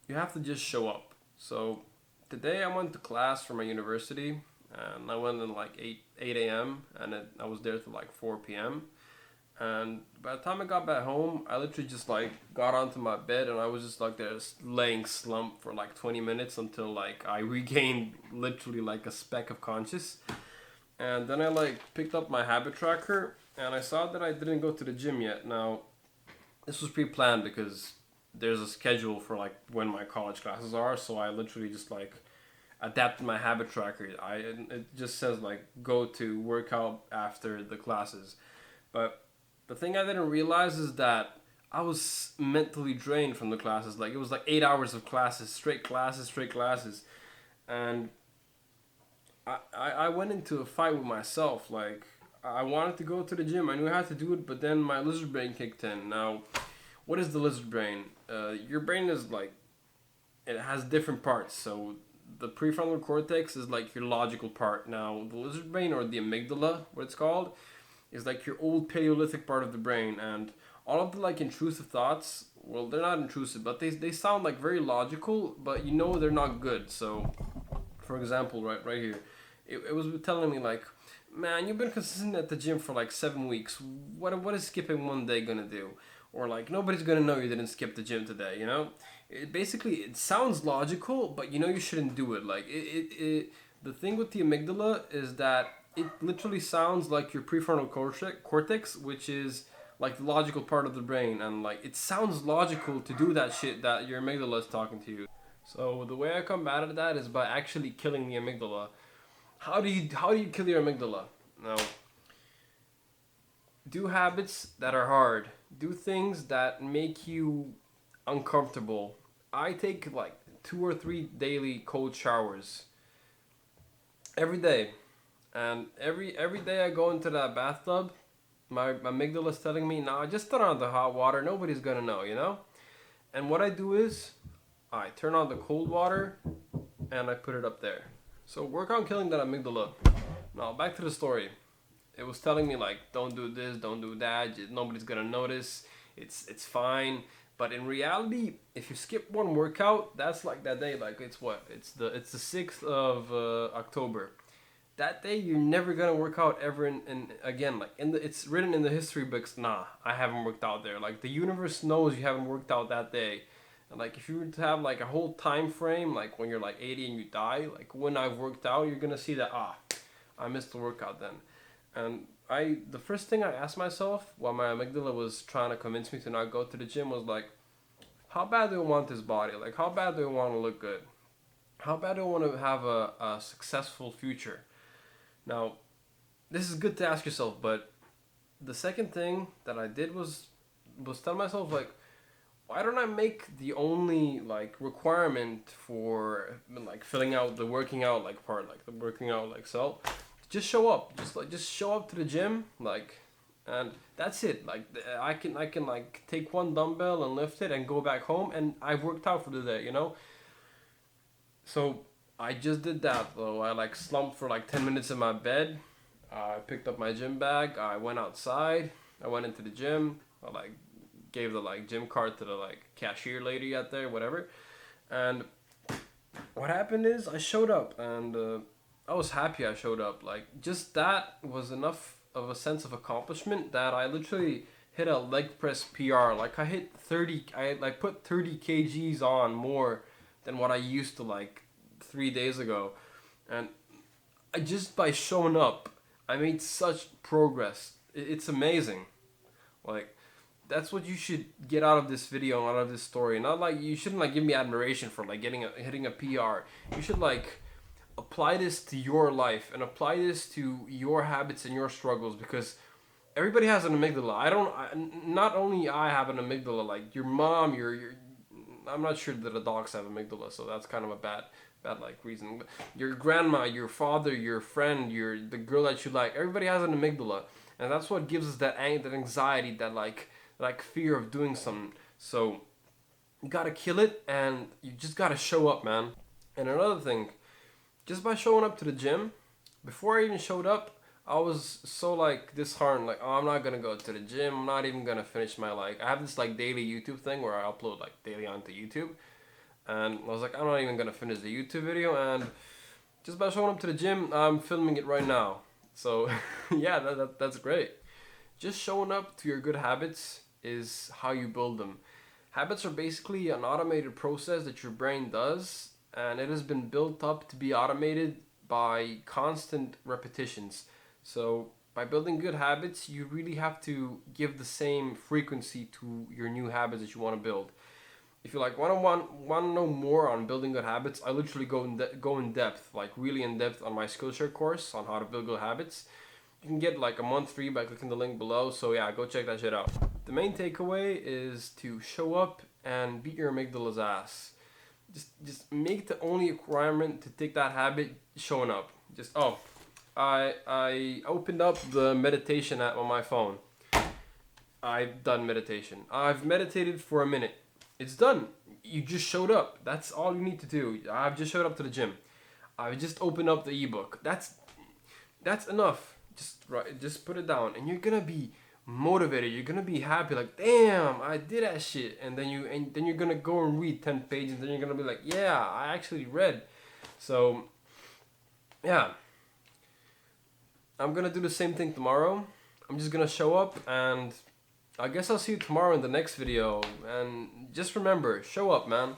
you have to just show up. So today I went to class for my university, and I went in like 8 a.m. and I was there till like 4 p.m. And by the time I got back home, I literally just like got onto my bed and I was just like there laying slump for like 20 minutes until like I regained literally like a speck of conscious. And then I like picked up my habit tracker and I saw that I didn't go to the gym yet. Now, this was pre-planned because there's a schedule for like when my college classes are, so I literally just like adapted my habit tracker. It just says like go to workout after the classes. But the thing I didn't realize is that I was mentally drained from the classes. Like it was like 8 hours of classes, straight classes, and I went into a fight with myself. Like I wanted to go to the gym. I knew I had to do it, but then my lizard brain kicked in. Now, what is the lizard brain? Your brain is like it has different parts. So the prefrontal cortex is like your logical part. Now the lizard brain or the amygdala, what it's called, is like your old Paleolithic part of the brain, and all of the like intrusive thoughts. Well, they're not intrusive, but they sound like very logical, but you know they're not good. So, for example, right here, it was telling me like, man, you've been consistent at the gym for like 7 weeks. What is skipping one day gonna do? Or like nobody's gonna know you didn't skip the gym today. You know, it sounds logical, but you know you shouldn't do it. Like the thing with the amygdala is that it literally sounds like your prefrontal cortex, which is like the logical part of the brain, and like it sounds logical to do that shit that your amygdala is talking to you. So the way I combated that is by actually killing the amygdala. How do you kill your amygdala? Now, do habits that are hard. Do things that make you uncomfortable. I take like 2 or 3 daily cold showers every day, and every day I go into that bathtub, my amygdala is telling me, "Nah, just turn on the hot water. Nobody's gonna know, you know." And what I do is, I turn on the cold water, and I put it up there. So work on killing that amygdala. Now back to the story. It was telling me like, don't do this, don't do that. Nobody's gonna notice. It's fine. But in reality, if you skip one workout, that's like that day. Like it's what? It's the 6th of October. That day you're never gonna work out ever in again. Like it's written in the history books. Nah, I haven't worked out there. Like the universe knows you haven't worked out that day. And like if you were to have like a whole time frame, like when you're like 80 and you die, like when I've worked out, you're gonna see that I missed the workout then. And the first thing I asked myself while my amygdala was trying to convince me to not go to the gym was like, how bad do I want this body? Like how bad do I want to look good? How bad do I want to have a successful future? Now, this is good to ask yourself, but the second thing that I did was tell myself like, why don't I make the only like requirement for like filling out the working out like part, like the working out like self, just show up, just show up to the gym, like, and that's it. Like I can like take one dumbbell and lift it and go back home, and I've worked out for the day, you know. So I just did that though. I like slumped for like 10 minutes in my bed. I picked up my gym bag. I went outside. I went into the gym. I like gave the like gym card to the like cashier lady out there, whatever. And what happened is I showed up, and I was happy I showed up. Like just that was enough of a sense of accomplishment that I literally hit a leg press PR. Like I hit 30. I like put 30 kgs on more than what I used to like 3 days ago, and I just by showing up, I made such progress. It's amazing. Like that's what you should get out of this video and out of this story. Not like you shouldn't like give me admiration for like hitting a PR. You should like apply this to your life and apply this to your habits and your struggles, because everybody has an amygdala. Not only I have an amygdala, like your mom, your I'm not sure that the dogs have amygdala, so that's kind of a bad like reason. But your grandma, your father, your friend, the girl that you like, everybody has an amygdala, and that's what gives us that anxiety, that like fear of doing something. So you gotta kill it, and you just gotta show up, man. And another thing, just by showing up to the gym, before I even showed up, I was so like disheartened, like, oh, I'm not gonna go to the gym, I'm not even gonna finish my like I have this like daily YouTube thing where I upload like daily onto YouTube. And I was like, I'm not even gonna finish the YouTube video, and just by showing up to the gym, I'm filming it right now. So yeah, that's great. Just showing up to your good habits is how you build them. Habits are basically an automated process that your brain does, and it has been built up to be automated by constant repetitions. So by building good habits, you really have to give the same frequency to your new habits that you want to build. If you like want to know more on building good habits, I literally go in depth, like really in depth, on my Skillshare course on how to build good habits. You can get like a month free by clicking the link below. So yeah, go check that shit out. The main takeaway is to show up and beat your amygdala's ass. Just make the only requirement to take that habit showing up. Just I opened up the meditation app on my phone. I've done meditation. I've meditated for a minute. It's done. You just showed up. That's all you need to do. I've just showed up to the gym. I've just opened up the ebook. That's enough. Just put it down, and you're gonna be motivated. You're gonna be happy. Like, damn, I did that shit. And then you're gonna go and read 10 pages. And then you're gonna be like, yeah, I actually read. So yeah, I'm gonna do the same thing tomorrow. I'm just gonna show up, and I guess I'll see you tomorrow in the next video. And just remember, show up, man.